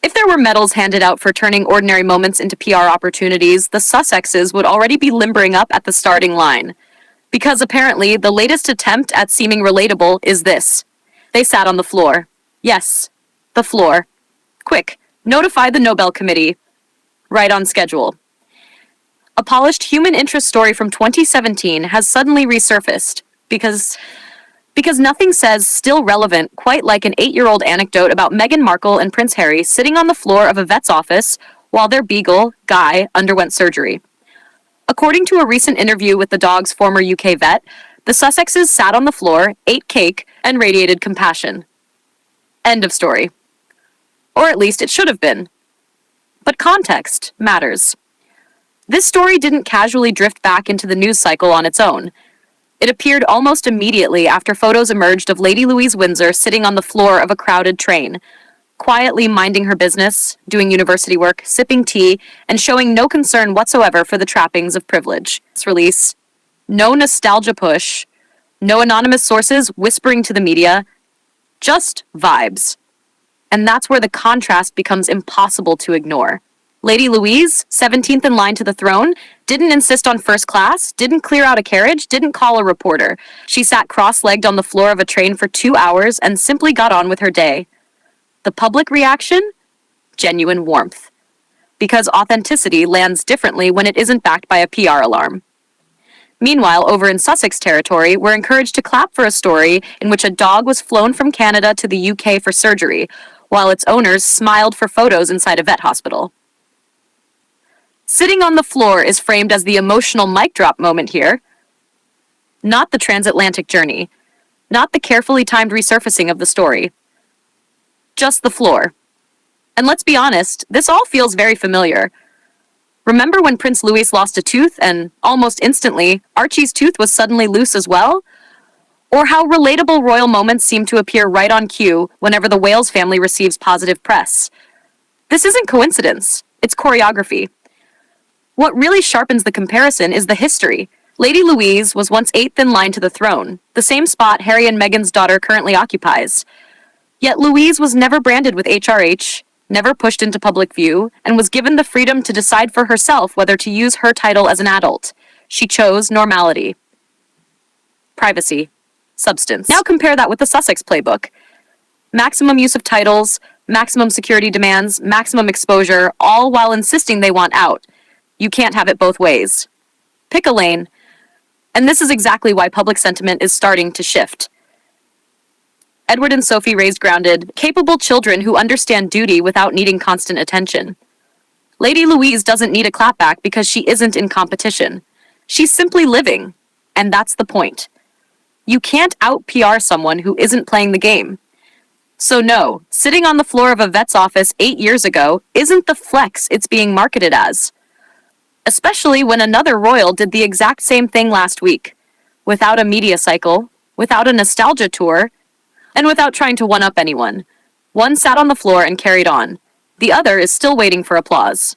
If there were medals handed out for turning ordinary moments into PR opportunities, the Sussexes would already be limbering up at the starting line. Because apparently, the latest attempt at seeming relatable is this. They sat on the floor. Yes, the floor. Quick, notify the Nobel Committee. Right on schedule. A polished human interest story from 2017 has suddenly resurfaced because nothing says still relevant quite like an 8-year-old anecdote about Meghan Markle and Prince Harry sitting on the floor of a vet's office while their beagle, Guy, underwent surgery. According to a recent interview with the dog's former UK vet, the Sussexes sat on the floor, ate cake, and radiated compassion. End of story. Or at least it should have been. But context matters. This story didn't casually drift back into the news cycle on its own. It appeared almost immediately after photos emerged of Lady Louise Windsor sitting on the floor of a crowded train, quietly minding her business, doing university work, sipping tea, and showing no concern whatsoever for the trappings of privilege. This release, no nostalgia push, no anonymous sources whispering to the media, just vibes. And that's where the contrast becomes impossible to ignore. Lady Louise, 17th in line to the throne, didn't insist on first class, didn't clear out a carriage, didn't call a reporter. She sat cross-legged on the floor of a train for 2 hours and simply got on with her day. The public reaction? Genuine warmth. Because authenticity lands differently when it isn't backed by a PR alarm. Meanwhile, over in Sussex territory, we're encouraged to clap for a story in which a dog was flown from Canada to the UK for surgery, while its owners smiled for photos inside a vet hospital. Sitting on the floor is framed as the emotional mic drop moment here, not the transatlantic journey, not the carefully timed resurfacing of the story. Just the floor. And let's be honest, this all feels very familiar. Remember when Prince Louis lost a tooth and, almost instantly, Archie's tooth was suddenly loose as well? Or how relatable royal moments seem to appear right on cue whenever the Wales family receives positive press. This isn't coincidence, it's choreography. What really sharpens the comparison is the history. Lady Louise was once 8th in line to the throne, the same spot Harry and Meghan's daughter currently occupies. Yet Louise was never branded with HRH, never pushed into public view, and was given the freedom to decide for herself whether to use her title as an adult. She chose normality. Privacy. Substance. Now compare that with the Sussex playbook. Maximum use of titles, maximum security demands, maximum exposure, all while insisting they want out. You can't have it both ways. Pick a lane. And this is exactly why public sentiment is starting to shift. Edward and Sophie raised grounded, capable children who understand duty without needing constant attention. Lady Louise doesn't need a clapback because she isn't in competition. She's simply living, and that's the point. You can't out-PR someone who isn't playing the game. So no, sitting on the floor of a vet's office 8 years ago isn't the flex it's being marketed as. Especially when another royal did the exact same thing last week, without a media cycle, without a nostalgia tour, and without trying to one-up anyone. One sat on the floor and carried on. The other is still waiting for applause.